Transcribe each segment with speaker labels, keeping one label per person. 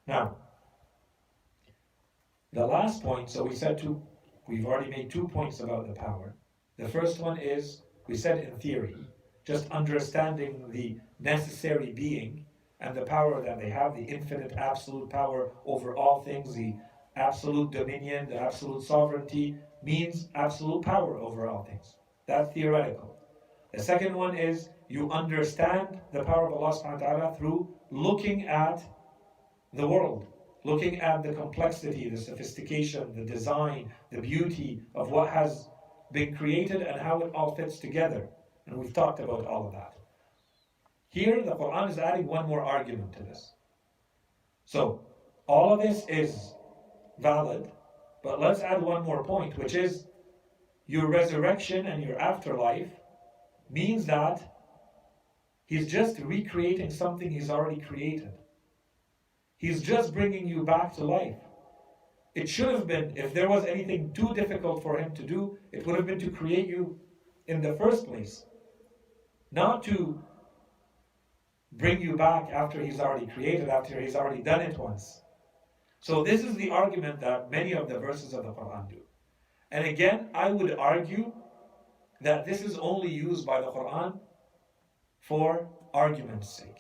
Speaker 1: Now, the last point, so we've already made 2 points about the power. The first one is, we said in theory, just understanding the necessary being and the power that they have, the infinite absolute power over all things, the absolute dominion, the absolute sovereignty, means absolute power over all things. That's theoretical. The second one is, you understand the power of Allah subhanahu wa ta'ala through looking at the world, looking at the complexity, the sophistication, the design, the beauty of what has been created and how it all fits together. And we've talked about all of that. Here, the Quran is adding one more argument to this. So, all of this is valid, but let's add one more point, which is your resurrection and your afterlife means that He's just recreating something He's already created. He's just bringing you back to life. It should have been, if there was anything too difficult for Him to do, it would have been to create you in the first place, not to bring you back after He's already created, after He's already done it once. So this is the argument that many of the verses of the Quran do. And again, I would argue that this is only used by the Quran for argument's sake.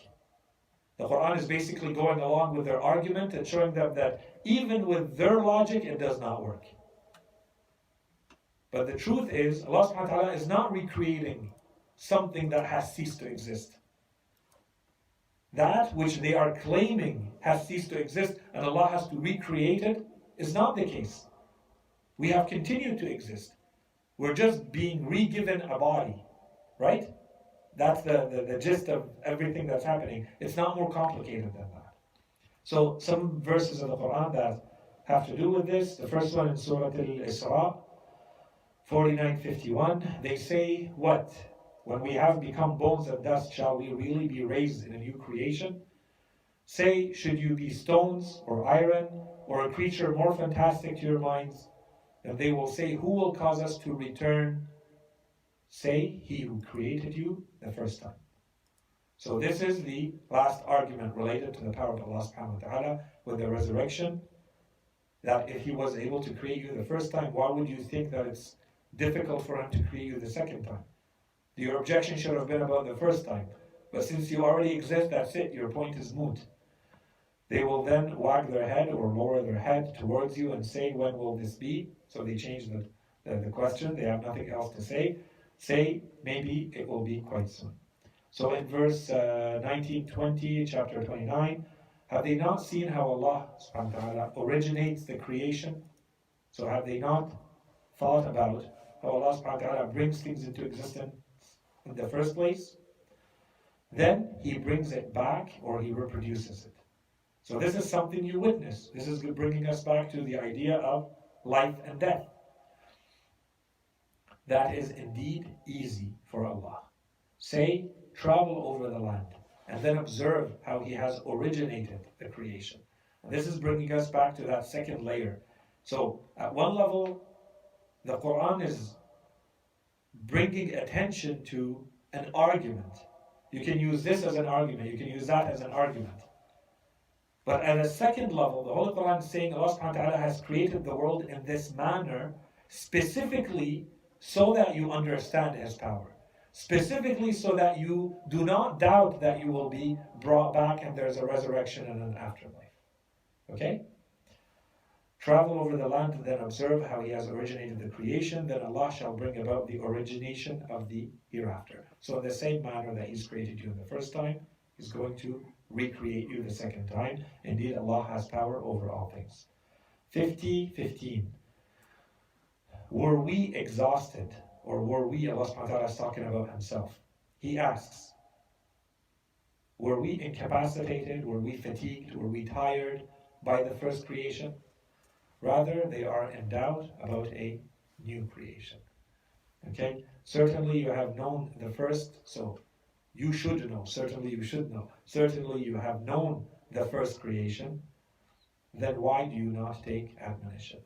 Speaker 1: The Quran is basically going along with their argument and showing them that even with their logic, it does not work. But the truth is, Allah subhanahu wa ta'ala is not recreating something that has ceased to exist. That which they are claiming has ceased to exist and Allah has to recreate it is not the case. We have continued to exist. We're just being re-given a body, right? That's the gist of everything that's happening. It's not more complicated than that. So some verses of the Quran that have to do with this. The first one in Surah Al-Isra, 49:51. They say, what? When we have become bones and dust, shall we really be raised in a new creation? Say, should you be stones or iron or a creature more fantastic to your minds? And they will say, who will cause us to return? Say, He who created you the first time. So this is the last argument related to the power of Allah subhanahu wa ta'ala with the resurrection. That if He was able to create you the first time, why would you think that it's difficult for Him to create you the second time? Your objection should have been about the first time. But since you already exist, that's it. Your point is moot. They will then wag their head or lower their head towards you and say, when will this be? So they change the question. They have nothing else to say. Say, maybe it will be quite soon. So in verse 19-20, chapter 29, have they not seen how Allah subhanahu wa ta'ala originates the creation? So have they not thought about how Allah subhanahu wa ta'ala brings things into existence in the first place? Then He brings it back, or He reproduces it. So this is something you witness. This is bringing us back to the idea of life and death. That is indeed easy for Allah. Say, travel over the land, and then observe how He has originated the creation. And this is bringing us back to that second layer. So, at one level, the Quran is bringing attention to an argument. You can use this as an argument, you can use that as an argument. But at a second level, the Holy Quran is saying Allah subhanahu wa ta'ala has created the world in this manner, specifically so that you understand His power. Specifically so that you do not doubt that you will be brought back and there's a resurrection and an afterlife. Okay? Travel over the land and then observe how He has originated the creation. Then Allah shall bring about the origination of the hereafter. So in the same manner that He's created you the first time, He's going to recreate you the second time. Indeed, Allah has power over all things. 50:15. Were we exhausted, or were we, Allah subhanahu wa ta'ala is talking about Himself. He asks, were we incapacitated, were we fatigued, were we tired by the first creation? Rather, they are in doubt about a new creation. Okay? Certainly you have known the first, so you should know. Certainly you should know. Certainly you have known the first creation. Then why do you not take admonition?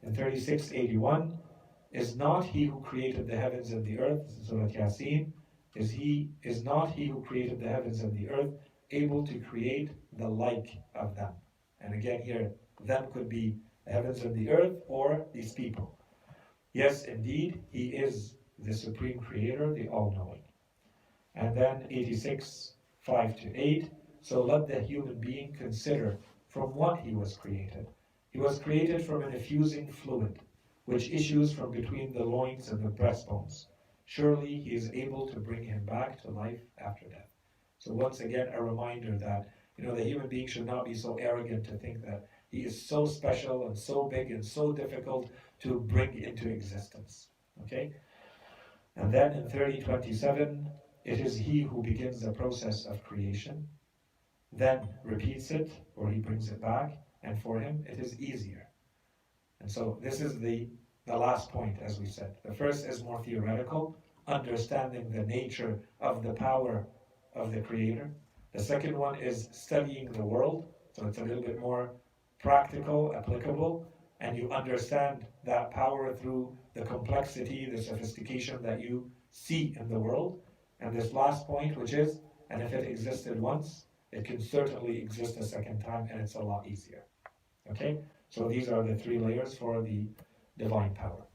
Speaker 1: In 36:81, is not He who created the heavens and the earth, Surah Yasin, is not He who created the heavens and the earth able to create the like of them? And again here, them could be the heavens and the earth or these people. Yes, indeed, he is the supreme creator, the all-knowing. And then 86, 5 to 8, so let the human being consider from what he was created. He was created from an effusing fluid, which issues from between the loins and the breastbones. Surely he is able to bring him back to life after death. So once again, a reminder that, the human being should not be so arrogant to think that he is so special and so big and so difficult to bring into existence. Okay? And then in 30:27, it is he who begins the process of creation, then repeats it, or he brings it back, and for him it is easier. And so this is the last point, as we said. The first is more theoretical, understanding the nature of the power of the Creator. The second one is studying the world, so it's a little bit more practical, applicable, and you understand that power through the complexity, the sophistication that you see in the world. And this last point, which is, and if it existed once, it can certainly exist a second time, and it's a lot easier. Okay? So these are the three layers for the divine power.